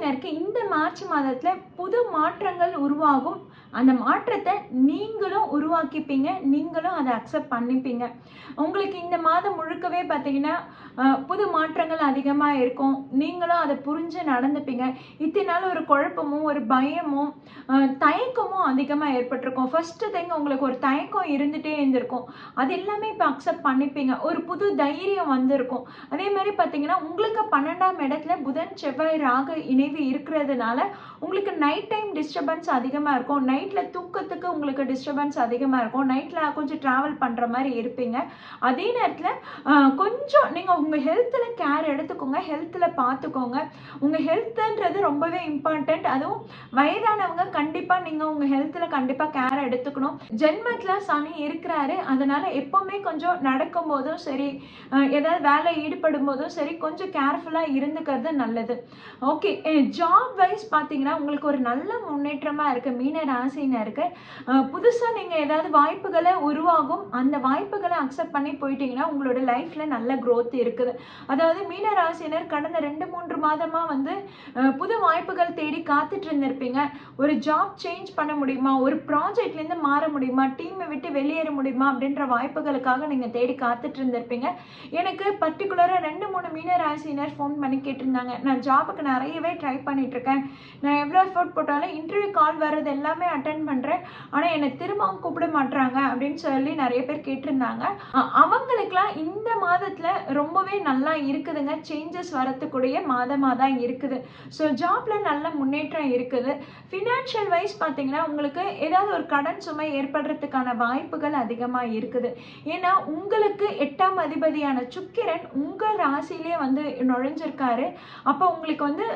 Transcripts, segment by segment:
ராசினருக்கு இந்த மார்ச் மாதத்துல புது மாற்றங்கள் உருவாகும். அந்த மாற்றத்தை நீங்களும் உருவாக்கிப்பீங்க, நீங்களும் அதை அக்செப்ட் பண்ணிப்பீங்க. உங்களுக்கு இந்த மாதம் முழுக்கவே பார்த்தீங்கன்னா புது மாற்றங்கள் அதிகமாக இருக்கும். நீங்களும் அதை புரிஞ்சு நடந்துப்பீங்க. இத்தனை நாள் ஒரு குழப்பமும் ஒரு பயமும் தயக்கமும் அதிகமாக ஏற்பட்டிருக்கும். ஃபர்ஸ்ட் திங் உங்களுக்கு ஒரு தயக்கம் இருந்துகிட்டே இருந்திருக்கும். அது எல்லாமே இப்போ அக்செப்ட் பண்ணிப்பீங்க. ஒரு புது தைரியம் வந்திருக்கும். அதே மாதிரி பார்த்தீங்கன்னா உங்களுக்கு 12ஆம் இடத்துல புதன் செவ்வாய் ராகு இணைவு இருக்கிறதுனால உங்களுக்கு நைட் டைம் டிஸ்டர்பன்ஸ் அதிகமாக இருக்கும். நைட்டில் தூக்கத்துக்கு உங்களுக்கு டிஸ்டர்பன்ஸ் அதிகமாக இருக்கும். நைட்டில் கொஞ்சம் ட்ராவல் பண்ணுற மாதிரி இருப்பீங்க. அதே நேரத்தில் கொஞ்சம் நீங்கள் உங்கள் ஹெல்த்தில் கேர் எடுத்துக்கோங்க, ஹெல்த்தில் பார்த்துக்கோங்க. உங்கள் ஹெல்த்துன்றது ரொம்பவே இம்பார்ட்டண்ட். அதுவும் வயதானவங்க கண்டிப்பாக நீங்கள் உங்கள் ஹெல்த்தில் கண்டிப்பாக கேர் எடுத்துக்கணும். ஜென்மத்தில் சனி இருக்கிறாரு, அதனால் எப்போவுமே கொஞ்சம் நடக்கும் போதும் சரி, ஏதாவது வேலை ஈடுபடும் போதும் சரி, கொஞ்சம் கேர்ஃபுல்லாக இருந்துக்கிறது நல்லது. ஓகே, ஜாப் வைஸ் பார்த்தீங்கன்னா உங்களுக்கு ஒரு நல்ல முன்னேற்றமாக இருக்குது. மீன ராசினருக்கு புதுசாக நீங்கள் ஏதாவது வாய்ப்புகளை உருவாகும். அந்த வாய்ப்புகளை அக்செப்ட் பண்ணி போயிட்டீங்கன்னா உங்களோட லைஃப்பில் நல்ல க்ரோத் இருக்குது. அதாவது மீன ராசினர் கடந்த 2-3 மாதமாக வந்து புது வாய்ப்புகள் தேடி காத்துட்டு இருந்திருப்பீங்க. ஒரு ஜாப் சேஞ்ச் பண்ண முடியுமா, ஒரு ப்ராஜெக்ட்லேருந்து மாற முடியுமா, டீமை விட்டு வெளியேற முடியுமா அப்படின்ற வாய்ப்புகளுக்காக நீங்கள் தேடி காத்துட்டு இருந்திருப்பீங்க. எனக்கு பர்டிகுலராக 2-3 மீன ராசினர் ஃபோன் பண்ணி கேட்டிருந்தாங்க. நான் ஜாபுக்கு நிறையவே ட்ரை பண்ணிட்டு இருக்கேன். நான் எவ்வளோ எஃபோர்ட் போட்டாலும் இன்டர்வியூ கால் வர்றது எல்லாமே அட்டென்ட் பண்ணுறேன், ஆனால் என்னை திரும்பவும் கூப்பிட மாட்டுறாங்க அப்படின்னு சொல்லி நிறைய பேர் கேட்டிருந்தாங்க. அவங்களுக்கெல்லாம் இந்த மாதத்தில் ரொம்பவே நல்லா இருக்குதுங்க. சேஞ்சஸ் வரத்துக்கூடிய மாதமாக தான் இருக்குது. ஸோ ஜாப்பில் நல்ல முன்னேற்றம் இருக்குது. ஃபினான்ஷியல் வைஸ் பார்த்தீங்கன்னா உங்களுக்கு ஏதாவது ஒரு கடன் சுமை ஏற்படுறதுக்கான வாய்ப்புகள் அதிகமாக இருக்குது. ஏன்னா உங்களுக்கு 8ஆம் அதிபதியான சுக்கிரன் உங்கள் ராசியிலே வந்து நுழைஞ்சிருக்காரு. அப்போ உங்களுக்கு வந்து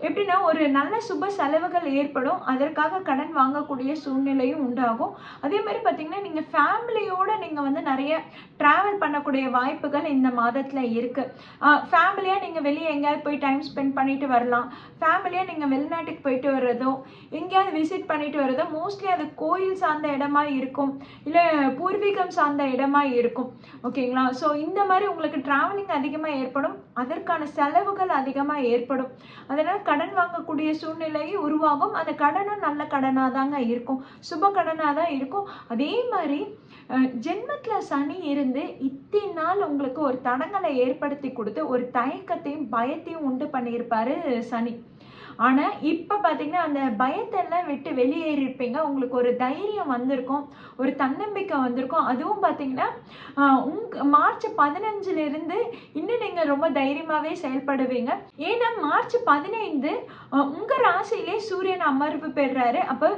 எப்படின்னா ஒரு நல்ல சுப செலவுகள் ஏற்படும். அதற்காக கடன் வாங்கக்கூடிய சூழ்நிலையும் உண்டாகும். அதே மாதிரி பார்த்தீங்கன்னா நீங்கள் ஃபேமிலியோடு நீங்கள் வந்து நிறைய ட்ராவல் பண்ணக்கூடிய வாய்ப்புகள் இந்த மாதத்தில் இருக்குது. ஃபேமிலியாக நீங்கள் வெளியே எங்கேயாவது போய் டைம் ஸ்பெண்ட் பண்ணிட்டு வரலாம். ஃபேமிலியாக நீங்கள் வெளிநாட்டுக்கு போயிட்டு வர்றதோ எங்கேயாவது விசிட் பண்ணிட்டு வர்றதோ மோஸ்ட்லி அது கோயில் சார்ந்த இடமா இருக்கும், இல்லை பூர்வீகம் சார்ந்த இடமா இருக்கும். ஓகேங்களா? ஸோ இந்த மாதிரி உங்களுக்கு ட்ராவலிங் அதிகமாக ஏற்படும். அதற்கான செலவுகள் அதிகமாக ஏற்படும். அதனால் கடன் வாங்கக்கூடிய சூழ்நிலை உருவாகும். அந்த கடனும் நல்ல கடனாக தாங்க இருக்கும், சுப கடனாக தான் இருக்கும். அதே மாதிரி ஜென்மத்தில் சனி இருந்து இத்தனை நாள் உங்களுக்கு ஒரு தடங்களை ஏற்படுத்தி கொடுத்து ஒரு தயக்கத்தையும் பயத்தையும் உண்டு பண்ணியிருப்பாரு சனி. ஆனால் இப்போ பார்த்தீங்கன்னா அந்த பயத்தெல்லாம் விட்டு வெளியேறியிருப்பீங்க. உங்களுக்கு ஒரு தைரியம் வந்திருக்கும், ஒரு தன்னம்பிக்கை வந்திருக்கும். அதுவும் பார்த்தீங்கன்னா மார்ச் 15 இன்னும் நீங்கள் ரொம்ப தைரியமாகவே செயல்படுவீங்க. ஏன்னா மார்ச் 15 உங்கள் ராசியிலே சூரியன் அமர்வு பெறுறாரு. அப்போ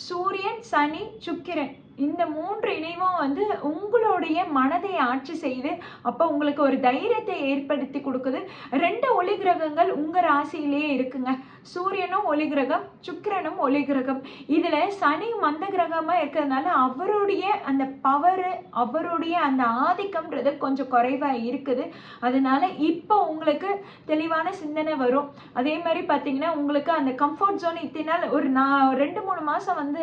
சூரியன், சனி, சுக்கிரன் இந்த 3 இணைவும் வந்து உங்களுடைய மனதை ஆட்சி செய்து அப்போ உங்களுக்கு ஒரு தைரியத்தை ஏற்படுத்தி கொடுக்குது. 2 ஒளி கிரகங்கள் உங்கள் ராசியிலேயே இருக்குங்க. சூரியனும் ஒளி கிரகம், சுக்கிரனும் ஒளி கிரகம். இதில் சனி மந்த கிரகமாக இருக்கிறதுனால அவருடைய அந்த பவரு, அவருடைய அந்த ஆதிக்கம்ன்றது கொஞ்சம் குறைவாக இருக்குது. அதனால இப்போ உங்களுக்கு தெளிவான சிந்தனை வரும். அதே மாதிரி பார்த்தீங்கன்னா உங்களுக்கு அந்த கம்ஃபர்ட் ஜோன் இத்தனை நாள் ஒரு 2-3 மாதம் வந்து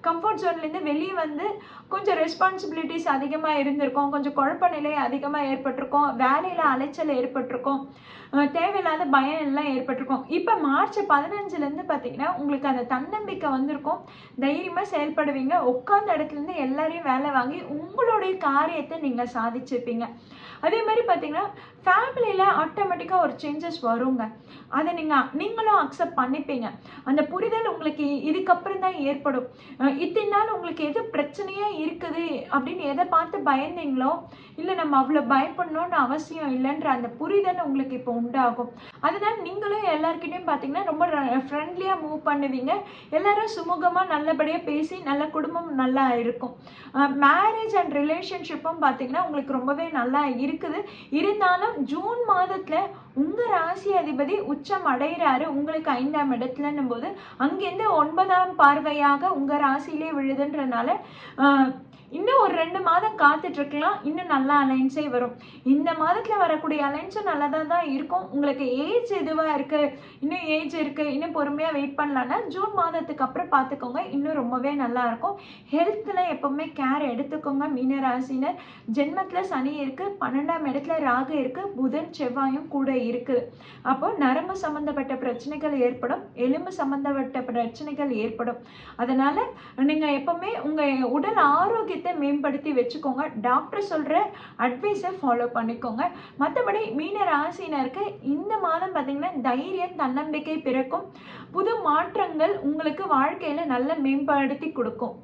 கம்ஃபர்ட் ஜோன்லேருந்து வெளியே வந்து கொஞ்சம் ரெஸ்பான்சிபிலிட்டிஸ் அதிகமாக இருந்திருக்கும், கொஞ்சம் குழப்ப நிலை அதிகமாக ஏற்பட்டிருக்கும், வேலையில் அலைச்சல் ஏற்பட்டிருக்கும், தேவையில்லாத பயம் எல்லாம் ஏற்பட்டிருக்கும். இப்போ மார்ச் 15 பார்த்தீங்கன்னா உங்களுக்கு அந்த தன்னம்பிக்கை வந்திருக்கும். தைரியமாக செயல்படுவீங்க. உட்கார்ந்த இடத்துலேருந்து எல்லாரையும் வேலை வாங்கி உங்களுடைய காரியத்தை நீங்கள் சாதிச்சிருப்பீங்க. அதே மாதிரி பார்த்தீங்கன்னா ஃபேமிலியில் ஆட்டோமேட்டிக்காக ஒரு சேஞ்சஸ் வருங்க. அதை நீங்களும் அக்செப்ட் பண்ணிப்பீங்க. அந்த புரிதல் உங்களுக்கு இதுக்கப்புறம் தான் ஏற்படும். இத்தனை நாள் உங்களுக்கு எது பிரச்சனையாக இருக்குது அப்படின்னு எதை பார்த்து பயந்தீங்களோ, இல்லை நம்ம அவ்வளோ பயப்படணும்னு அவசியம் இல்லைன்ற அந்த புரிதல் உங்களுக்கு இப்போ உண்டாகும். அதனால் நீங்களும் எல்லாருக்கிட்டையும் பார்த்தீங்கன்னா ரொம்ப ஃப்ரெண்ட்லியாக மூவ் பண்ணுவீங்க. எல்லாரும் சுமூகமாக நல்லபடியாக பேசி நல்ல குடும்பம் நல்லா இருக்கும். மேரேஜ் அண்ட் ரிலேஷன்ஷிப்பும் பார்த்தீங்கன்னா உங்களுக்கு ரொம்பவே நல்லா இருக்குது. இருந்தாலும் ஜூன் மாதத்தில் உங்கள் ராசி அதிபதி உச்சம் அடைகிறாரு உங்களுக்கு 5ஆம் இடத்துலன்னும் போது அங்கேருந்து 9ஆம் பார்வையாக உங்கள் ராசியிலே விழுதுன்றனால இன்னும் ஒரு 2 மாதம் காத்துட்டு இருக்கலாம், இன்னும் நல்ல அலைன்ஸே வரும். இந்த மாதத்துல வரக்கூடிய அலைன்ஸும் நல்லதா தான் இருக்கும். உங்களுக்கு ஏஜ் இதுவா இருக்கு, இன்னும் ஏஜ் இருக்கு, இன்னும் பொறுமையா வெயிட் பண்ணலான்னா ஜூன் மாதத்துக்கு அப்புறம் பார்த்துக்கோங்க, இன்னும் ரொம்பவே நல்லா இருக்கும். ஹெல்த்ல எப்பவுமே கேர் எடுத்துக்கோங்க மீன ராசினர். ஜென்மத்துல சனி இருக்கு, 12ஆம் இடத்துல ராகு இருக்கு, புதன் செவ்வாயும் கூட இருக்கு. அப்போ நரம்பு சம்பந்தப்பட்ட பிரச்சனைகள் ஏற்படும், எலும்பு சம்பந்தப்பட்ட பிரச்சனைகள் ஏற்படும். அதனால நீங்க எப்பவுமே உங்க உடல் ஆரோக்கியத்தை மேம்படுத்தி வச்சுக்கோங்க. டாக்டர் சொல்ற அட்வைஸை ஃபாலோ பண்ணிக்கோங்க. மற்றபடி மீன ராசினருக்கு இந்த மாதம் பார்த்தீங்கன்னா தைரியம், தன்னம்பிக்கை பிறக்கும். புது மாற்றங்கள் உங்களுக்கு வாழ்க்கையில நல்ல மேம்படுத்தி கொடுக்கும்.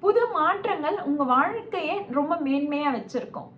புது மாற்றங்கள் உங்க வாழ்க்கையை ரொம்ப மேன்மையா வச்சிருக்கும்.